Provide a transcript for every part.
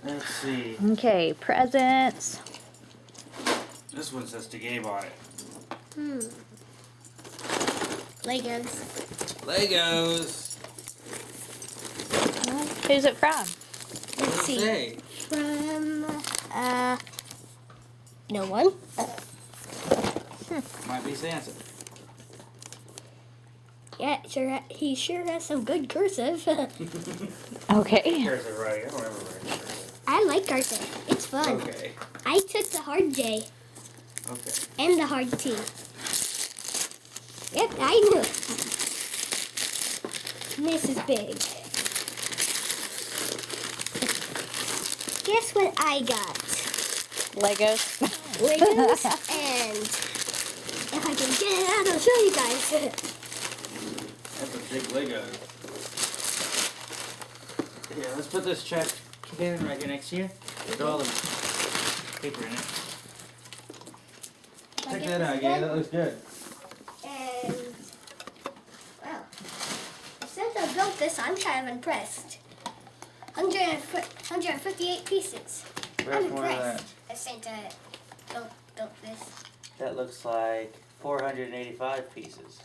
Let's see. Okay, presents. This one says to Gabe on it. Legos. Legos. Who's it from? Let's see. Say. From, no one. Might be Santa. Yeah, he sure has some good cursive. Okay. Here's it right. I don't remember writing cursive. I like cursive. It's fun. Okay. I took the hard J Okay. and the hard T. Yep, I knew it. This is big. Guess what I got? Legos. Legos and if I can get it out, I'll show you guys. That's a big Lego. Yeah, let's put this check in right here next to you. With all the paper in it. Check that out, yeah, that looks good. And, wow. Since I built this, I'm kind of impressed. 158 pieces. Where's I'm more of impressed that Santa built this. That looks like 485 pieces.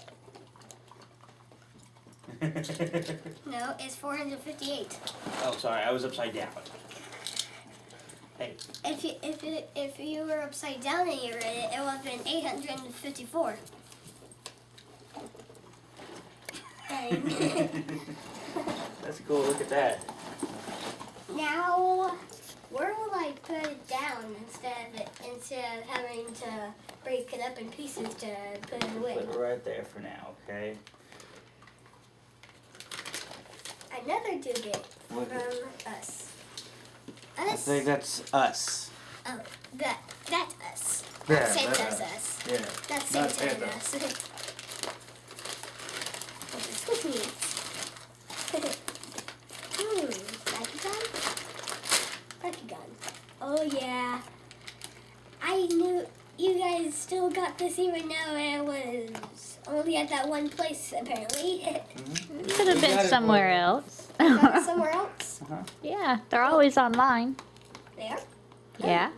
No, it's 458. Oh, sorry, I was upside down. Hey, If you were upside down and you read it, it would have been 854. And that's cool, look at that. now, where will I put it down instead of having to break it up in pieces to put it away? Put it right there for now, okay? Another doogie What is it? from us. I Us? think that's us. Oh, that's us. Yeah, Santa's that's us. Yeah. That's Not Santa and Santa. us. Switch me. Bakugan. Oh yeah. I knew you guys still got this even though it was only at that one place apparently. Could have been somewhere else. Got it somewhere else? Yeah, they're always online. There. Yeah.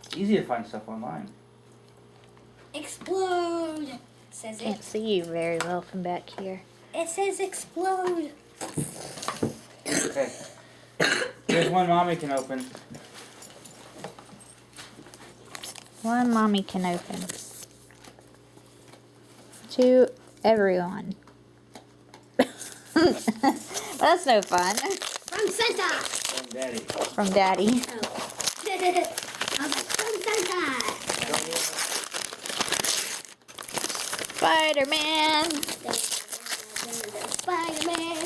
It's easy to find stuff online. Explode, says Can't it. see you very well from back here. It says explode. Okay. Here's one mommy can open. One mommy can open. To everyone. That's no fun. From Santa. From Daddy. From Daddy. Oh. I was like, from Santa. Spider-Man. Spider-Man.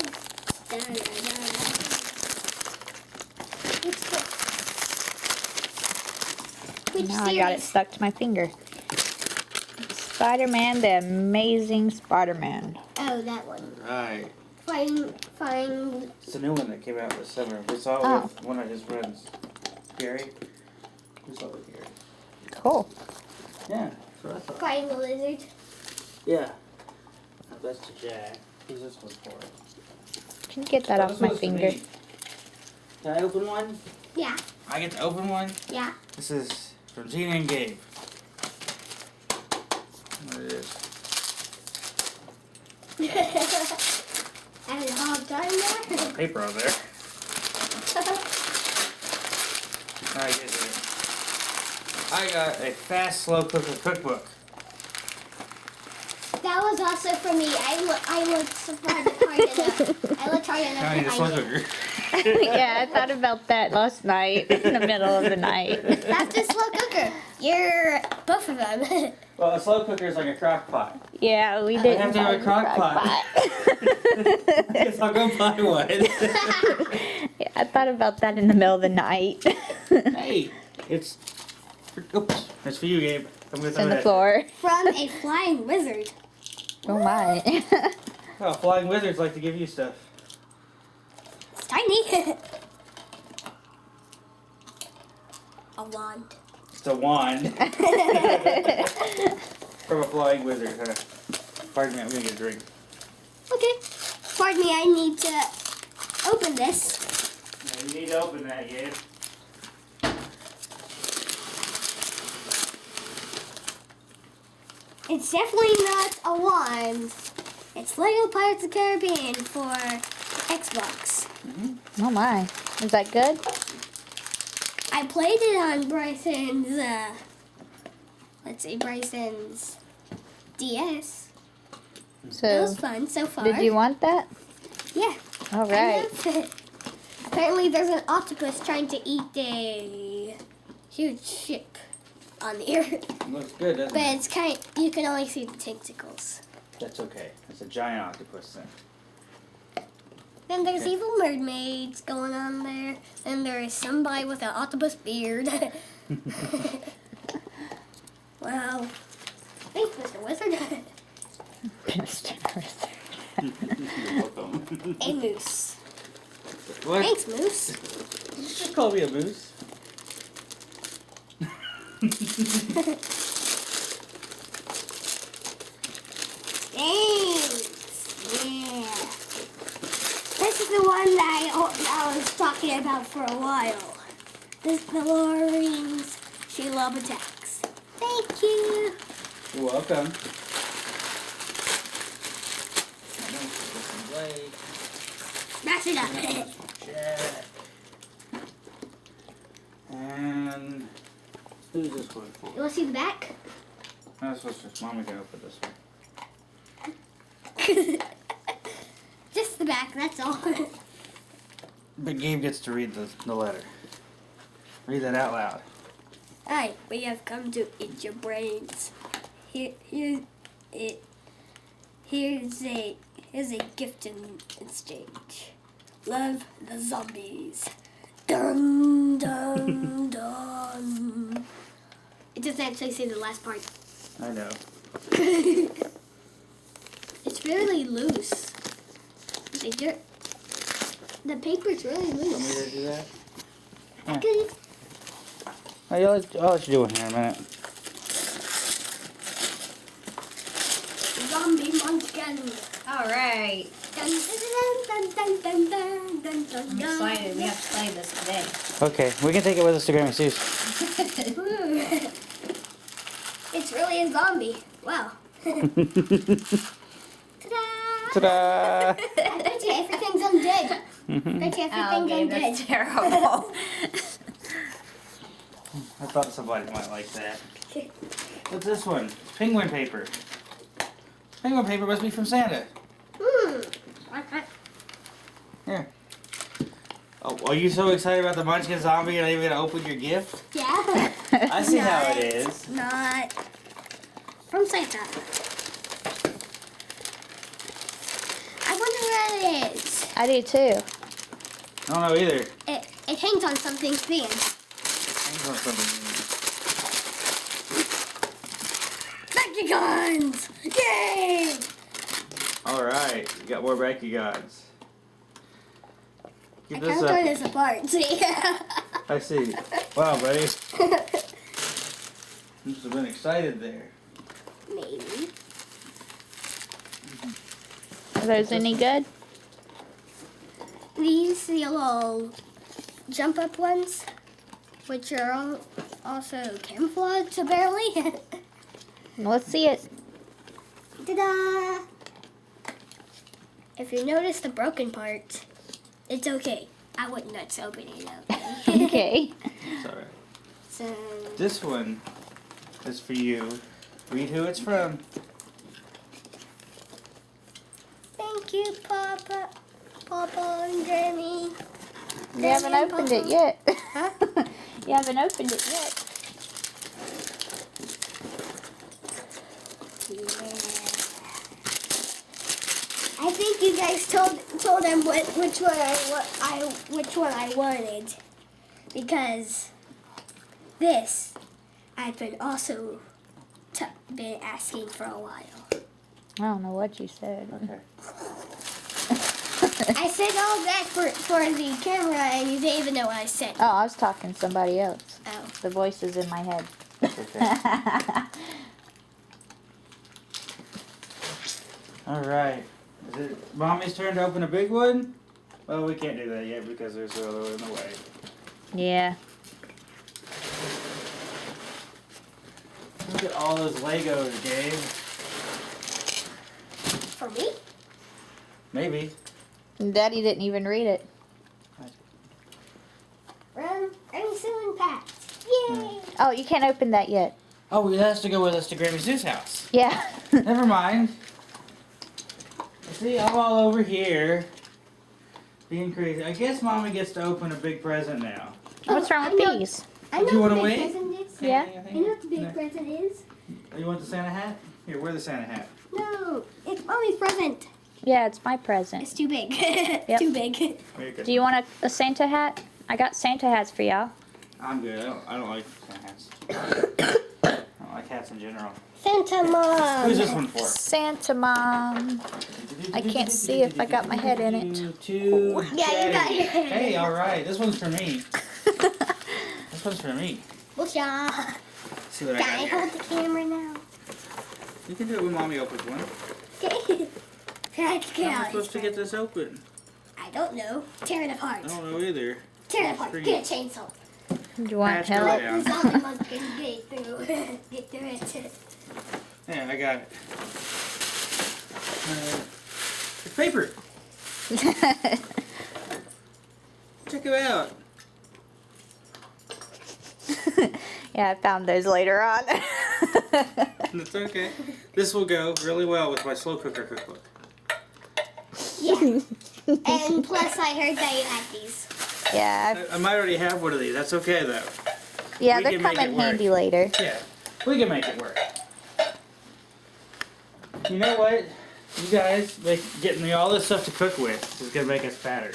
Which Now I got it series? stuck to my finger. Spider-Man, the Amazing Spider-Man. Oh, that one. Right. Find. It's a new one that came out this summer. We saw it Oh. with one of his friends. Gary. We saw it with Gary. Cool. Yeah, that's what I thought. Find the lizard. Yeah. That's to Jack. Who's this one for? Can you get that off This my one's to finger? me. Can I open one? Yeah, I get to open one? yeah. This is from Tina and Gabe. What it is. Having a hard time there. Paper on there. Alright, get it. I got a fast, slow cooker cookbook. That was also for me. I looked hard enough. I looked hard enough Now I need to a slow find it. cooker. Yeah, I thought about that last night in the middle of the night. That's the slow cooker. You're both of them. Well, a slow cooker is like a crock pot. Yeah, we I didn't have to have a crock pot. I guess I'll go buy one. Yeah, I thought about that in the middle of the night. Hey, it's it's for you, Gabe. I'm gonna It's throw on the that. floor. From a flying wizard. Oh my. Oh, flying wizards like to give you stuff. It's tiny. A wand. Just a wand from a flying wizard. Huh? Pardon me, I'm gonna get a drink. Okay. Pardon me, I need to open this. Yeah, you need to open that, Gabe. It's definitely not a wand. It's Lego Pirates of the Caribbean for Xbox. Oh my. Is that good? I played it on Bryson's, Bryson's DS. It So, was fun so far. did you want that? Yeah. All I right. loved it. Apparently there's an octopus trying to eat a huge ship on the earth. Looks good, doesn't But it? it's you can only see the tentacles. That's okay. It's a giant octopus thing. Then there's Okay. evil mermaids going on there. Then there is somebody with an octopus beard. Wow. Thanks, Mr. Wizard. Mr. Wizard. You're welcome. A moose. What? Thanks, moose. You just call me a moose. Thanks. Yeah. This is the one that I was talking about for a while. This is the Loreen's She Love Attacks. Thank you. You're welcome. I'm gonna put this away. Smash it up. Check. And who's this one for? You want to see the back? No, this was just Mommy can open this one. Just the back, that's all. But Gabe gets to read the letter. Read that out loud. Hi, we have come to eat your brains. Here's a gift in exchange. Love the zombies. Dun dun dun. It doesn't actually say the last part. I know. It's really loose. The paper's really Want me loose. to do that? Okay. I'll let you do it here in a minute. Zombie munchkin. All right. Dun dun dun dun dun dun dun dun. I'm excited. We have to play this today. Okay, we can take it with us to Grandma Sue's. It's really a zombie. Wow. Ta-da! Ta-da! I bet you everything's undead. Bet you everything's undead. terrible. I thought somebody might like that. What's this one? Penguin paper. Penguin paper must be from Santa. Here. Oh, are you so excited about the Munchkin zombie you're not even gonna open your gift? Yeah. I see how it is. Not from Santa. I wonder where it is. I do too. I don't know either. It hangs on something thin. Hangs on something. Guns! Yay! Alright, you got more Bakugans. I Get can't this throw up. this apart. See? I see. Wow, buddy. You must have been excited there. Maybe. Are those any good? These the little jump up ones, which are also camouflage apparently. Let's see it. Ta-da! If you notice the broken part, it's okay. I wouldn't nuts open it up. Okay. It's alright. So, This one is for you. Read who it's from. thank you, Papa. Papa and Granny. You haven't Granny and opened it Papa. yet. Huh? You haven't opened it yet. Yeah. I think you guys told them which one I wanted, because this I've been also been asking for a while. I don't know what you said. Okay. I said all that for the camera, and you didn't even know what I said. Oh, I was talking to somebody else. Oh. The voice is in my head. Okay. Alright. Is it Mommy's turn to open a big one? Well, we can't do that yet because there's the other one in the way. Yeah. Look at all those Legos, Gabe. for me? Maybe. Daddy didn't even read it. I'm suing Pat. Yay! Oh, you can't open that yet. Oh, it has to go with us to Grammy Sue's house. Yeah. Never mind. See, I'm all over here. Being crazy. I guess Mommy gets to open a big present now. What's wrong with these? I know Do you what wanna the big wait? present is. Yeah. I know what the big No. present is. You want the Santa hat? Here, wear the Santa hat. No, it's Mommy's present. Yeah, it's my present. It's too big. Yep. Too big. Very good. Do you want a Santa hat? I got Santa hats for y'all. I'm good. I don't like Santa hats. I don't like hats in general. Santa Mom. Who's this one for? Santa Mom. I can't see if I got my head in it. Two. Yeah, you got your head in Hey, it. all right. This one's for me. This one's for me. Good job. See what I Can got I here. hold the camera now? You can do it when Mommy opens one. Okay. Can I How get am I out? supposed to get this open? I don't know. Tear it apart. I don't know either. Tear it apart. Screen. Get a chainsaw. Do you want Patch it help? right. Let the zombie monkey get through. Get through it. Yeah, I got it. It's paper. Check it out. Yeah, I found those later on. It's okay. This will go really well with my slow cooker cookbook. Yeah. And plus, I heard that you had these. Yeah, I might already have one of these. That's okay though. yeah, We they're can make coming it work. handy later. Yeah, we can make it work. You know what? You guys getting me all this stuff to cook with is gonna make us fatter.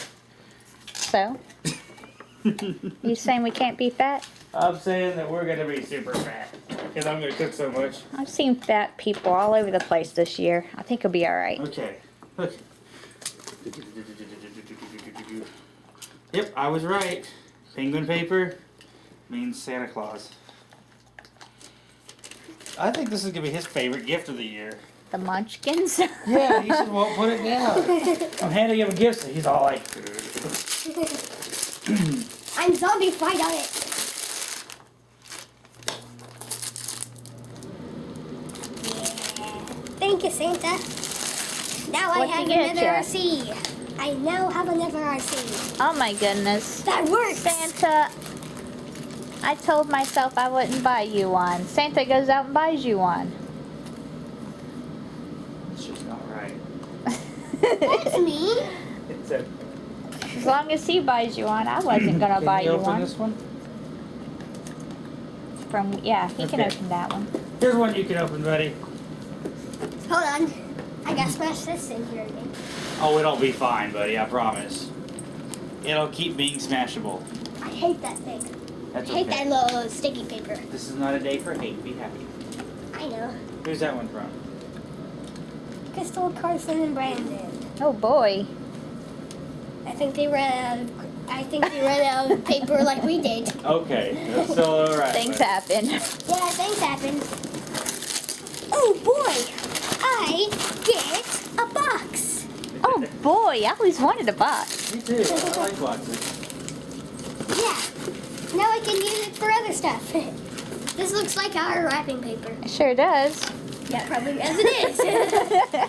So, you saying we can't be fat? I'm saying that we're gonna be super fat because I'm gonna cook so much. I've seen fat people all over the place this year. I think it'll be all right. Okay, look. Yep, I was right. Penguin paper means Santa Claus. I think this is gonna be his favorite gift of the year. The Munchkins. Yeah, he just won't put it down. I'm handing him a gift, so he's all like, I'm zombie fight on it. Thank you, Santa. Now What'd I have you get another ya? RC. I now have another RC. Oh my goodness. That works. Santa, I told myself I wouldn't buy you one. Santa goes out and buys you one. it's just not right. That's me. It's a, As long as he buys you one, I wasn't gonna can buy you you open one. this one? Yeah, he can Okay. open that one. Here's one you can open, buddy. Hold on. I gotta smash this in here again. Oh, it'll be fine, buddy, I promise. It'll keep being smashable. I hate that thing. That's I hate okay. that little sticky paper. This is not a day for hate, be happy. I know. Who's that one from? Crystal, Carson, and Brandon. Oh boy. I think they ran out of paper like we did. Okay, that's still alright. Things but- happen. Yeah, things happen. Oh boy! I get a box! Oh boy, I always wanted a box. Me too, I like boxes. Yeah. Now I can use it for other stuff. This looks like our wrapping paper. It sure does. Yeah, probably as it is.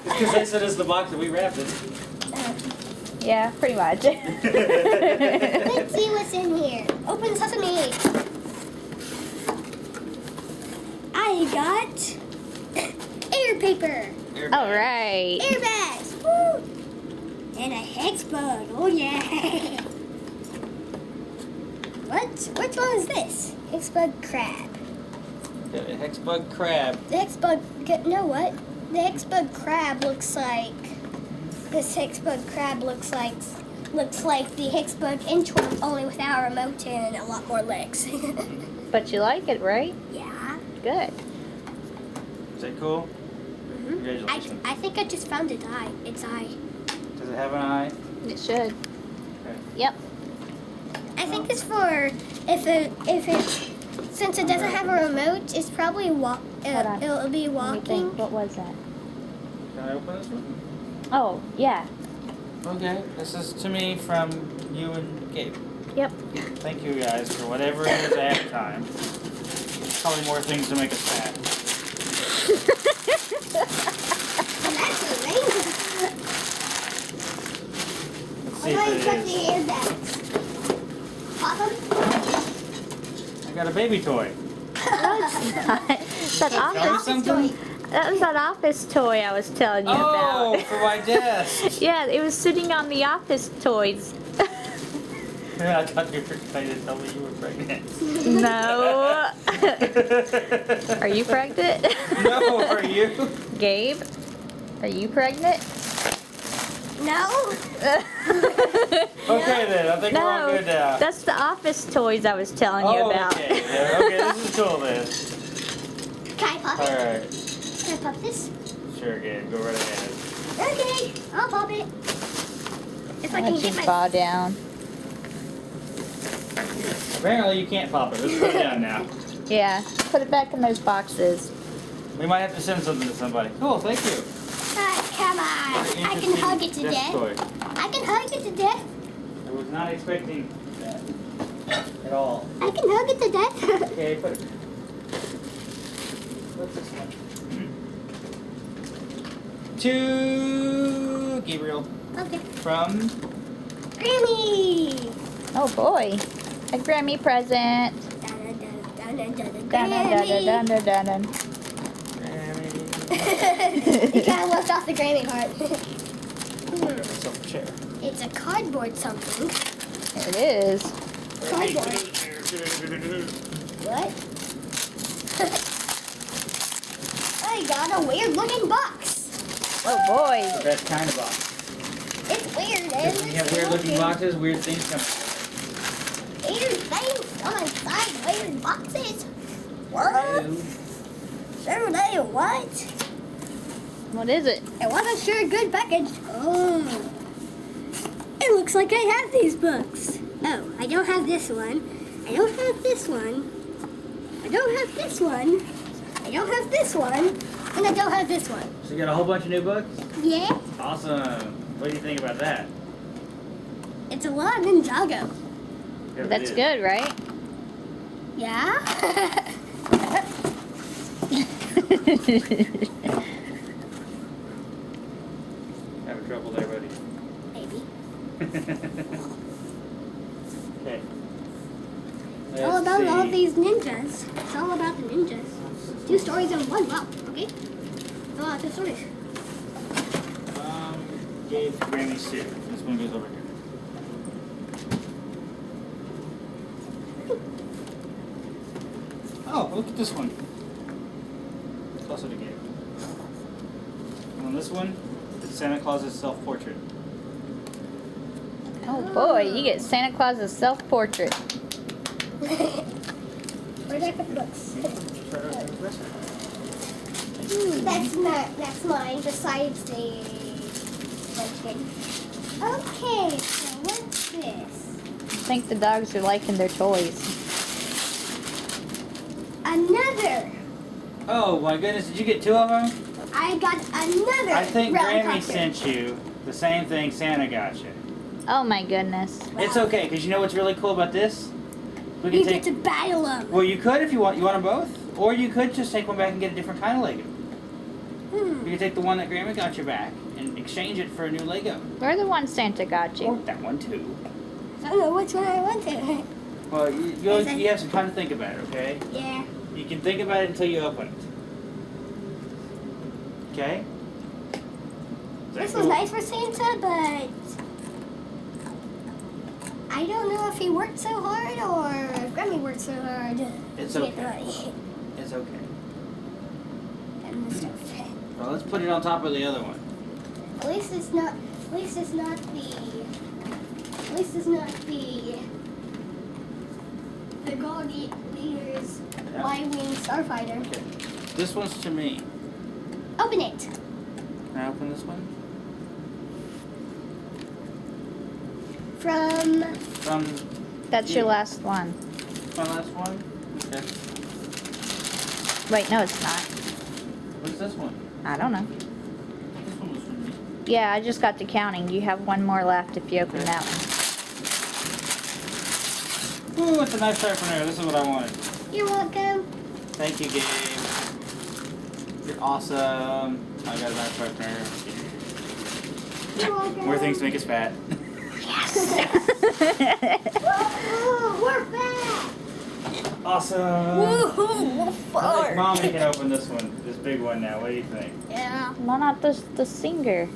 Because they said it's the box that we wrapped it. Yeah, pretty much. Let's see what's in here. Open sesame. I got air paper. All right. Air bags. Woo! And a hex bug. Oh yeah. Which one is this? Hex bug crab. Got a Hexbug crab. The hex bug. You know what? The hex bug crab looks like. This hex bug crab looks like the hex bug inchworm, only without a remote and a lot more legs. But you like it, right? Yeah. Good. Is that cool? Mm-hmm. Congratulations. I think I just found its eye. Its eye. Does it have an eye? It should. Okay. Yep. I think it's for if it since it doesn't have a remote, it's probably Hold on. it'll be Let me walking. think. What was that? Can I open this one? Oh, yeah. Okay, this is to me from you and Gabe. Yep. Thank you guys for whatever it is ahead of time. Probably more things to make us fat. And that's the range of the tape Why it is that the is. airbags? Pop them? I got a baby toy. that, Tell me office, something. that was that office toy I was telling you Oh, about. for my desk. Yeah, it was sitting on the office toys. I thought you were trying to tell me you were pregnant. No. Are you pregnant? No, are you? Gabe, are you pregnant? No. Okay then, I think we're all No, good now. that's the office toys I was telling you about. Okay. Yeah, okay, this is cool then. Can I pop it? Alright. Can I pop this? Sure, Gabe, go right ahead. Okay, I'll pop it. If I can Let you get my... fall down. Apparently you can't pop it. Let's put it down now. Yeah, put it back in those boxes. We might have to send something to somebody. Cool, thank you. Come on. I can Interesting hug it to desk death. toy. I can hug it to death. I was not expecting that at all. I can hug it to death. Okay, put it. What's this one? To Gabriel Okay. from Grammy. Oh boy, a Grammy present. Dun, dun, dun, dun, dun, dun, dun, dun. You kind of left off the Grammy part. myself a chair. It's a cardboard something. There it is. Cardboard. What? I got a weird looking box. Oh boy. The best kind of box. It's weird. Because when you have weird looking boxes, weird things come. Weird things on inside weird boxes. What? Sure they what? What is it? It wasn't sure good package. Oh. It looks like I have these books. Oh, I don't have this one. I don't have this one. I don't have this one. I don't have this one. And I don't have this one. So you got a whole bunch of new books? Yeah? Awesome. What do you think about that? It's a lot of Ninjago. Yes, That's it is. good, right? Yeah? Having trouble there, buddy. Maybe. Okay. It's all about all these ninjas. It's all about the ninjas. 2 stories in one. Wow. Okay. Oh, 2 stories. Gabe Grammy Sue. This one goes over here. Oh, look at this one. Closer to Gabe. And on this one, it's Santa Claus's self-portrait. Oh boy, you get Santa Claus's self-portrait. Where'd I put the books? That's mine. Besides the pumpkin. Okay, so what's this? I think the dogs are liking their toys. Another. Oh my goodness, did you get 2 of them? I got another. I think Grammy helicopter. sent you the same thing Santa got you. Oh my goodness. It's okay, because you know what's really cool about this? We You can get to battle them. Well, you could if you want. You want them both? Or you could just take one back and get a different kind of Lego. You could take the one that Grammy got you back and exchange it for a new Lego. Where the one Santa got Or you? that one too. I don't know which one I wanted. Well, you have some time to think about it, okay? Yeah. You can think about it until you open it. Okay? Is that This was cool? nice for Santa, but I don't know if he worked so hard or if Grammy worked so hard. It's to get the okay. money. It's okay. And the stuff. Well, let's put it on top of the other one. At least it's not. At least it's not the. At least it's not the. The Guardian Leader's Yeah. Y-wing starfighter. Okay. This one's to me. Open it. Can I open this one? From. From That's your last one. my last one? Okay. Wait, no, it's not. What's this one? I don't know. This one was from me. Yeah, I just got to counting. You have one more left if you open Okay. that one. Ooh, it's a knife sharpener. This is what I wanted. You're welcome. Thank you, Gabe. You're awesome. I got a knife sharpener. You're welcome. More things to make us fat. Yes. Whoa, we're back. Awesome. Woohoo, I think far. Mommy can open this one, this big one now. What do you think? Yeah. Why not the singer?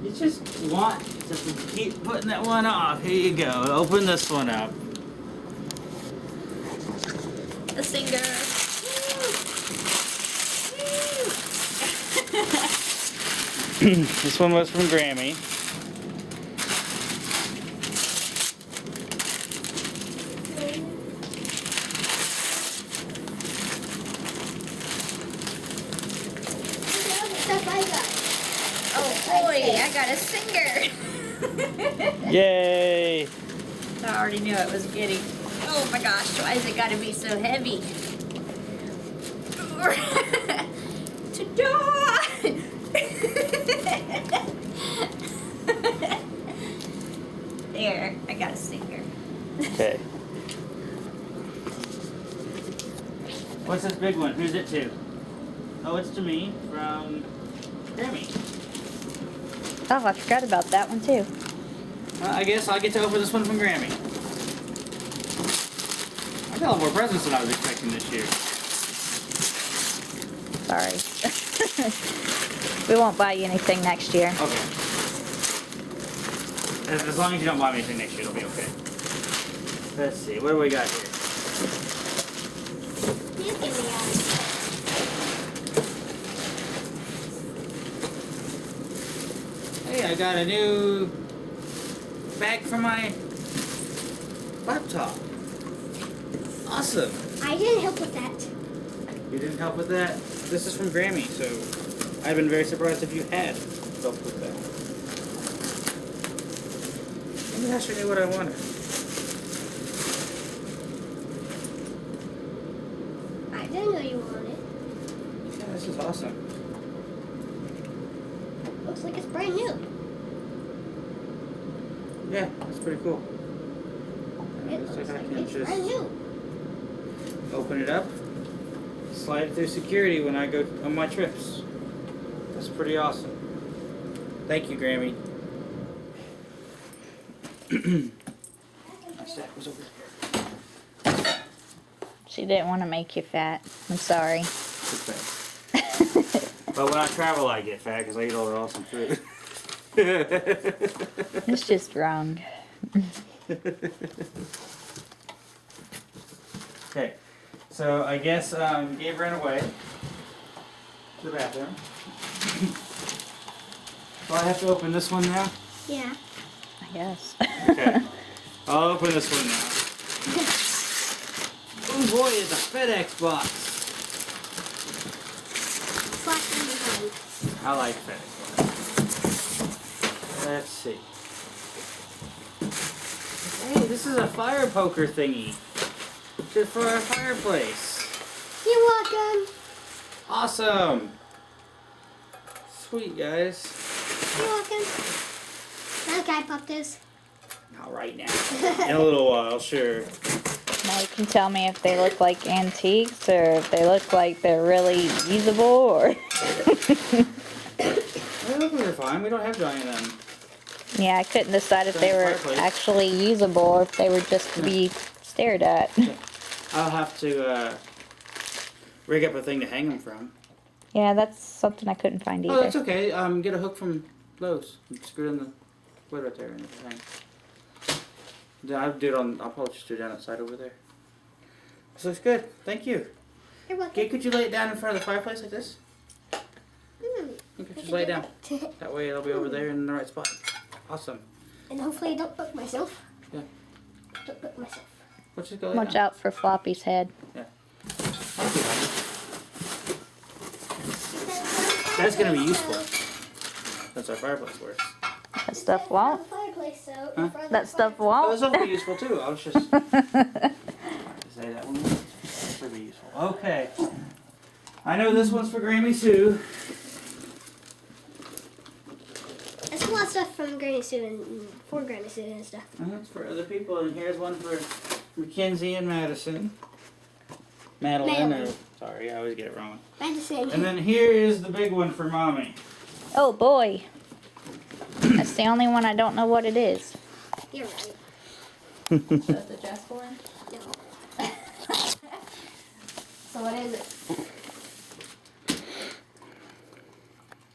You just want to keep putting that one off. Here you go. Open this one up. The singer. This one was from Grammy. Stuff I got. Oh boy, I got a singer. Yay! I already knew it was getting. Oh my gosh, why has it got to be so heavy? To die! There, I got a singer. Okay. What's this big one? Who's it to? Oh, it's to me from Grammy. Oh, I forgot about that one too. I guess I'll get to open this one from Grammy. I got a lot more presents than I was expecting this year. Sorry. We won't buy you anything next year. Okay. As long as you don't buy me anything next year, it'll be okay. Let's see. What do we got here? You give me out. Hey, I got a new bag for my laptop. Awesome. I didn't help with that. You didn't help with that? This is from Grammy, so I've been very surprised if you had helped with that. Maybe I should knew what I wanted. I didn't know you wanted. Yeah, this is awesome. Looks like it's brand new. Yeah, that's pretty cool. It Looks looks like I like can it's just brand new. open it up, slide it through security when I go on my trips. That's pretty awesome. Thank you, Grammy. My stack was over here. She didn't want to make you fat. I'm sorry. It's fat. But when I travel, I get fat because I eat all the awesome food. It's just wrong. Okay, so I guess Gabe ran away to the bathroom. So I have to open this one now? Yeah. I guess. Okay. I'll open this one now. Oh boy, it's a FedEx box. Flashing behind. I like FedEx boxes. Let's see. Hey, this is a fire poker thingy. Good for our fireplace. You're welcome. Awesome. Sweet, guys. You're welcome. Okay, I popped this. Not right now. In a little while, sure. Now you can tell me if they look like antiques or if they look like they're really usable or. Well, they're fine. We don't have Johnny and them. Yeah, I couldn't decide if they were Fireplace. actually usable or if they were just to be stared at. I'll have to rig up a thing to hang them from. Yeah, that's something I couldn't find Oh, that's either. okay. Get a hook from Lowe's and screw it in the wood right there and hang. I'll do it on. I'll probably just do it down outside over there. This looks good. Thank you. You're welcome. Okay, could you lay it down in front of the fireplace like this? Okay, just lay it down. And That way it'll be over there in the right spot. Awesome. hopefully I don't book myself. Yeah. Don't book myself. Let's just go lay Watch down. out for Floppy's head. Thank you, honey. That's gonna be useful. That's our fireplace works. That stuff won't. Fireplace, so Huh? in front of That the stuff Oh, won't. this will be useful too. I was just say that one. This will be useful. Okay. I know this one's for Grammy Sue. There's a lot of stuff from Granny Sue and for Granny Sue and stuff. And that's for other people. And here's one for Mackenzie and Madison. Madeline. Madeline. Sorry, I always get it wrong. Madison. And then here is the big one for Mommy. Oh boy. That's the only one I don't know what it is. You're right. So it's a dress one? No. So what is it?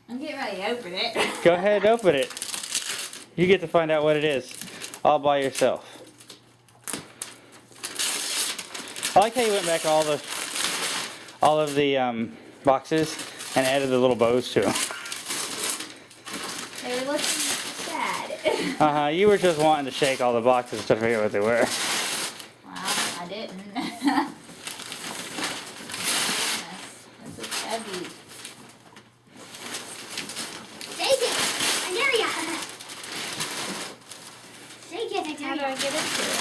I'm getting ready to open it. Go ahead and open it. You get to find out what it is all by yourself. I like how you went back all of the boxes and added the little bows to them. They were looking sad. You were just wanting to shake all the boxes to figure out what they were. Well, I didn't. This is heavy. Shake it. I dare ya. Shake it. I How do dare I ya. get into it?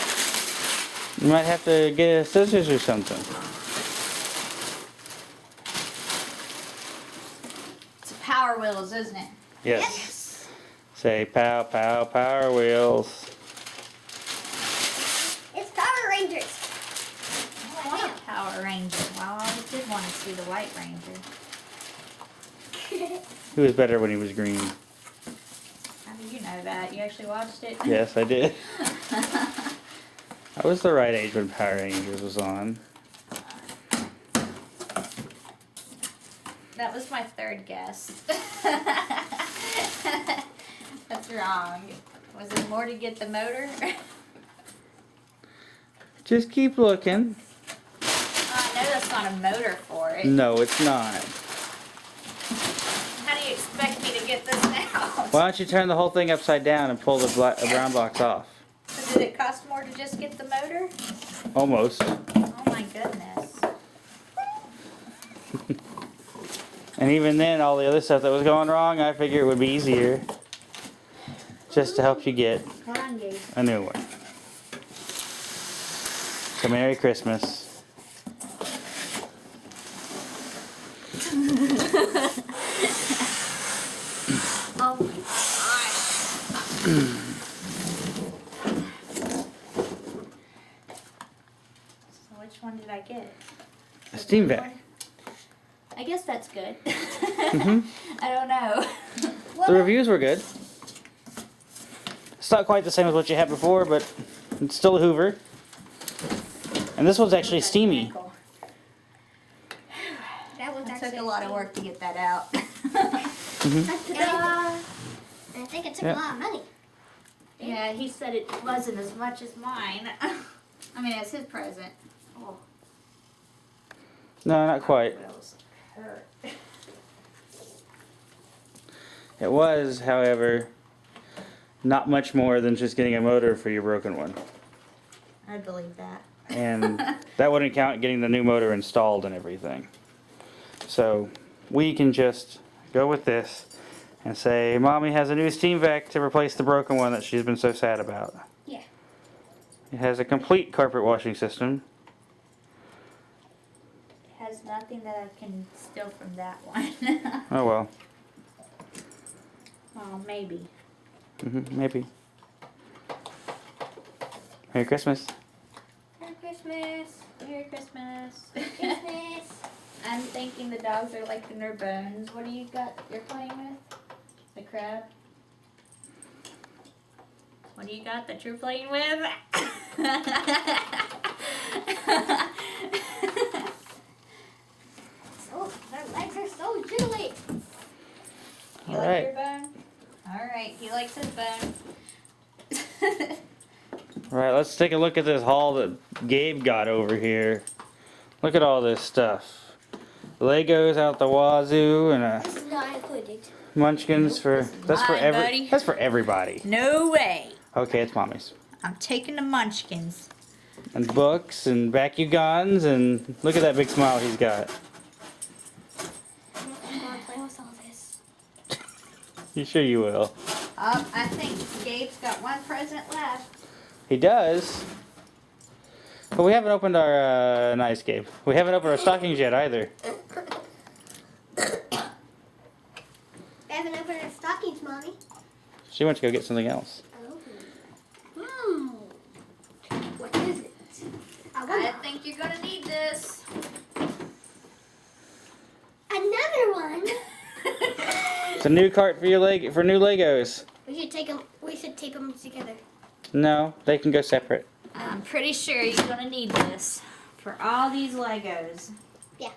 You might have to get a scissors or something. It's Power Wheels, isn't it? Yes. Say pow pow Power Wheels. It's Power Rangers. I want a Power Ranger. Well, I always did want to see the White Ranger. He was better when he was green. How do you know that? You actually watched it? Yes, I did. I was the right age when Power Rangers was on. That was my third guess. That's wrong. Was it more to get the motor? Just keep looking. Oh, I know that's not a motor for it. No, it's not. How do you expect me to get this out? Why don't you turn the whole thing upside down and pull the brown box off? So did it cost more to just get the motor? Almost. Oh my goodness. And even then, all the other stuff that was going wrong, I figured it would be easier. Just to help you get Come on, Gabe. a new one. So Merry Christmas. Oh my gosh. So which one did I get? A steam vac. I guess that's good. Mhm. I don't know. The reviews were good. It's not quite the same as what you had before, but it's still a Hoover. And this one's actually steamy. That was It actually took a lot of work to get that out. I think it took Yeah. a lot of money. Yeah, he said it wasn't as much as mine. I mean, it's his present. Oh, No, not quite. wheels hurt. It was, however, not much more than just getting a motor for your broken one. I believe that. And that wouldn't count getting the new motor installed and everything. So we can just go with this and say, Mommy has a new steam vac to replace the broken one that she's been so sad about. Yeah. It has a complete carpet washing system. It has nothing that I can steal from that one. Oh well, Well, maybe. maybe. Merry Christmas. Merry Christmas. Merry Christmas. Christmas. I'm thinking the dogs are licking their bones. What do you got you're playing with? The crab? What do you got that you're playing with? So, their legs are so jiggly. You All like right. your bone? Alright, he likes his bone. Alright, let's take a look at this haul that Gabe got over here. Look at all this stuff. Legos out the wazoo and This is not included. Munchkins for that's for mine, buddy. that's for everybody. No way. Okay, it's Mommy's. I'm taking the munchkins. And books and Bakugans and look at that big smile he's got. I'm not gonna play with all this. You sure you will? I think Gabe's got one present left. He does. But we haven't opened our nice Gabe. We haven't opened our stockings yet either. I haven't opened our stockings, Mommy. She went to go get something else. Oh. What is it? I I wonder. think you're gonna need this. Another one. It's a new cart for your for new Legos. We should take them. We should tape them together. No, they can go separate. I'm pretty sure you're gonna need this for all these Legos. Yeah.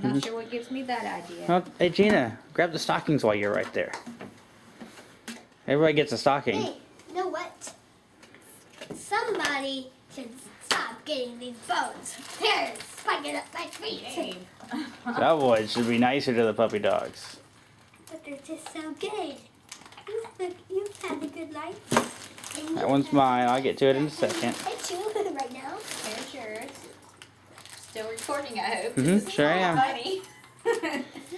I'm not sure what gives me that idea. Well, hey Gina, grab the stockings while you're right there. Everybody gets a stocking. Hey, you know what? Somebody should stop getting these bones. They're spiking up my feet. Cowboys should be nicer to the puppy dogs. But they're just so good. You've had a good life. That one's mine. I'll get to it in a second. It's you right now. Here's yours. Still recording, I hope. Mhm, sure am. Funny.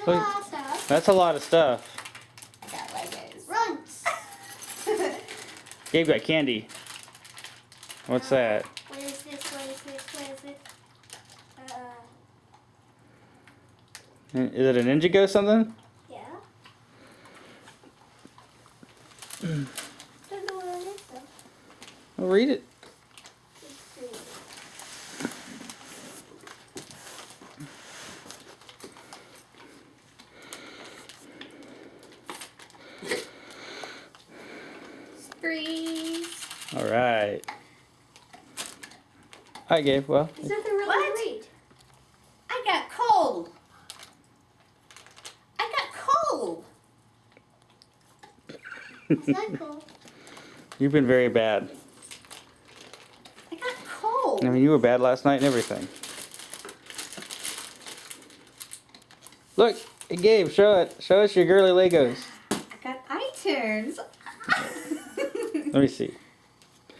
Look. Stuff. That's a lot of stuff. I got Legos. Runts. Gabe got candy. What's that? What is this? What is this? What is it? Is it an Indigo something? Yeah. Don't know what it is though. Well, read it. Let's see. Freeze. All right. Hi, Gabe. Well, There's nothing really What? to read. I got cold. I got cold. It's not cool. you've been very bad. I got cold. I mean, you were bad last night and everything. Look, hey, Gabe, show it. Show us your girly Legos. I got iTunes. Let me see.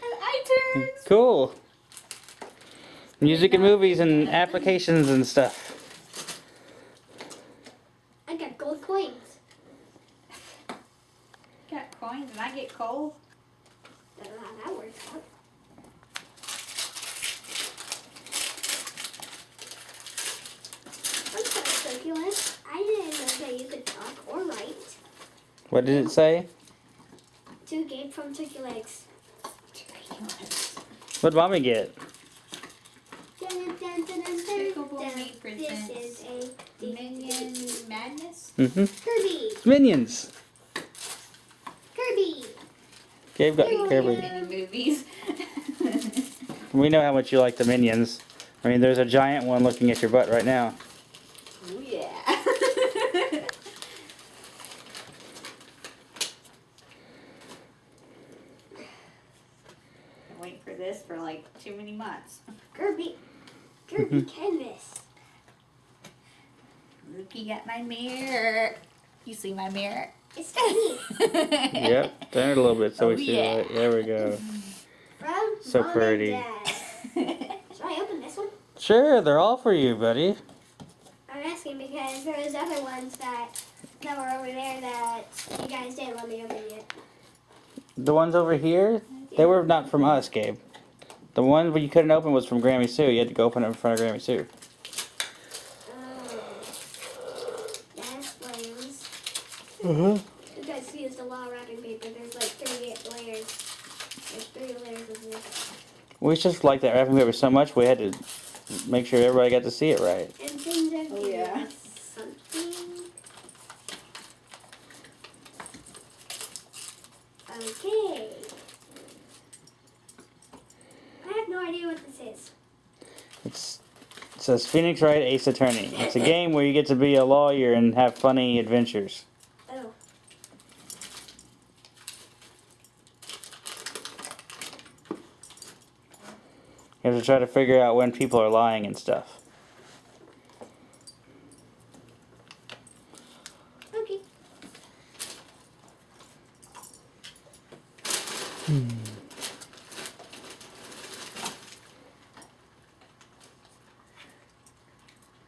iTunes. Cool. Music and movies and applications and stuff. I got gold coins. Got coins and I get cold. Don't know how that works out. I'm kind of succulent. I didn't know that you could talk or write. What did it say? To Gabe from Turkey Legs. What'd mommy get? Pickle Boy This presents is a Minion Madness. Mm-hmm. Kirby. Minions. Kirby. Gabe got Kirby. Mini movies. We know how much you like the Minions. I mean, there's a giant one looking at your butt right now. Oh yeah. Been waiting for this for like too many months. Kirby. Kirby canvas. Looky got my mirror. You see my mirror? It's me. Yep, turn it a little bit so Oh, we see yeah. it. There we go. From So Mom pretty. And Dad. Should I open this one? Sure, they're all for you, buddy. I'm asking because there was other ones that were over there that you guys didn't let me open yet. The ones over here, they were not from us, Gabe. The one where you couldn't open was from Grammy Sue. You had to go open it in front of Grammy Sue. That's flames. Uh-huh. You guys used a lot of wrapping paper. There's like 38 layers. There's 3 layers of this. We just liked that wrapping paper so much we had to make sure everybody got to see it right. And things are Oh, yeah. something. Okay. I have no idea what this is. It says Phoenix Wright Ace Attorney. It's a game where you get to be a lawyer and have funny adventures. Oh. You have to try to figure out when people are lying and stuff. Okay.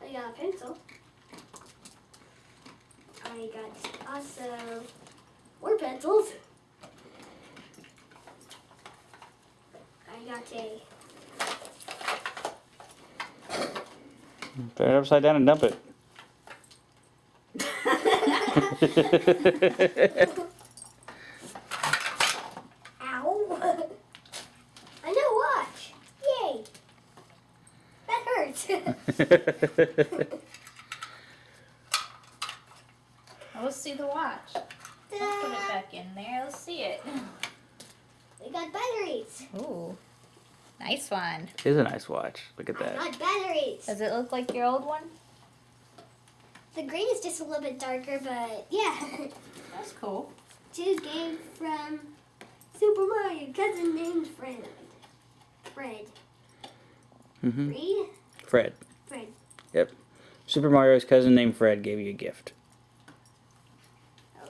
I got a pencil. I got also more pencils. I got a Turn it upside down and dump it. ow. I know watch. Yay. That hurts. Let's see the watch. I'll put it back in there. Let's see it. We got batteries. Ooh. Nice one. It is a nice watch. Look at I that. got batteries. Does it look like your old one? The green is just a little bit darker, but yeah. That's cool. Choose game from Super Mario. Cousin named Fred. Fred. Mm-hmm. Reed? Fred. Fred. Yep. Super Mario's cousin named Fred gave you a gift.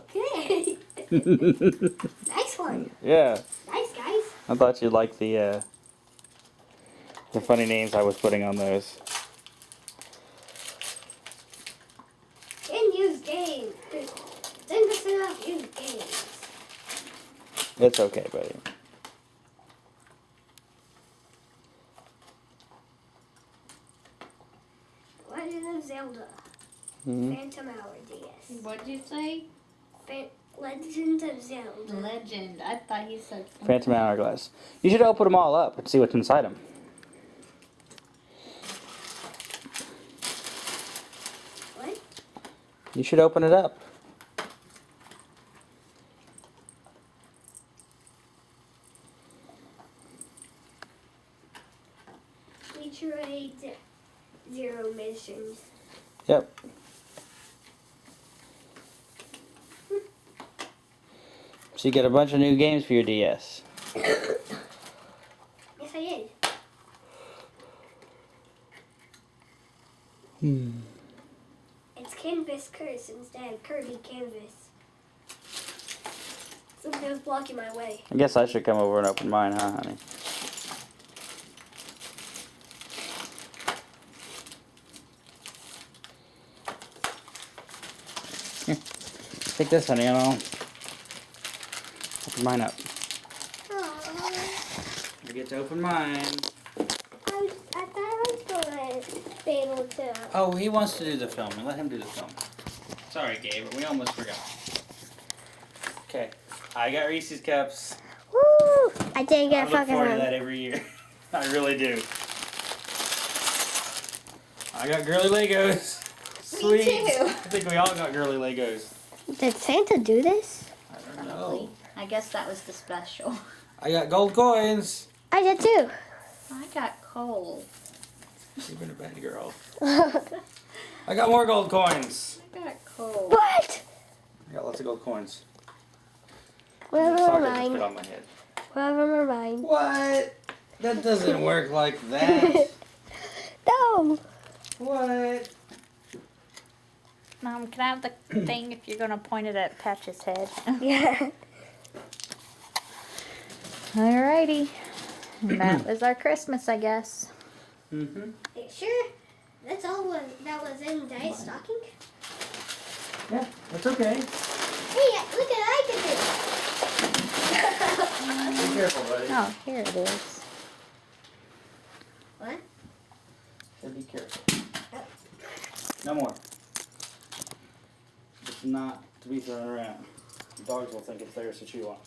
Okay. Nice one. Yeah. Nice, guys. I thought you'd like the funny names I was putting on those. And use game. 10% off used games. It's okay, buddy. Legend of Zelda. Mm-hmm. Phantom Hour DS. What'd you say? Legend of Zelda. Legend. I thought you said Phantom Hourglass. You should open them all up and see what's inside them. What? You should open it up. Metroid Zero Missions. Yep. So you get a bunch of new games for your DS. Yes, I did. It's Canvas Curse instead of Kirby Canvas. Something was blocking my way. I guess I should come over and open mine, huh, honey? Here. Take this, honey, and I'll open mine up. Aww. You get to open mine. I thought I was going to be able to. Oh, he wants to do the filming. Let him do the filming. Sorry, Gabe, we almost forgot. Okay, I got Reese's Cups. Woo! I didn't I get look fucking forward to one. that every year. I really do. I got girly Legos. Sweet. too. I think we all got girly Legos. Did Santa do this? I don't know. I guess that was the special. I got gold coins. I did too. I got coal. You've been a bad girl. I got more gold coins. I got coal. What? I got lots of gold coins. Well, Soccer never just fit mind. on my head. Well, never mind. What? That doesn't work like that. No. What? Mom, can I have the thing if you're going to point it at Patch's head? Yeah. Alrighty. And that was our Christmas, I guess. Mm-hmm. Hey, sure. That's all that was in Daddy's stocking. Yeah, that's okay. Hey, look at I can Be careful, buddy. Oh, here it is. What? Yeah, be careful. No more. It's not to be thrown around. The dogs will think it's theirs to chew on.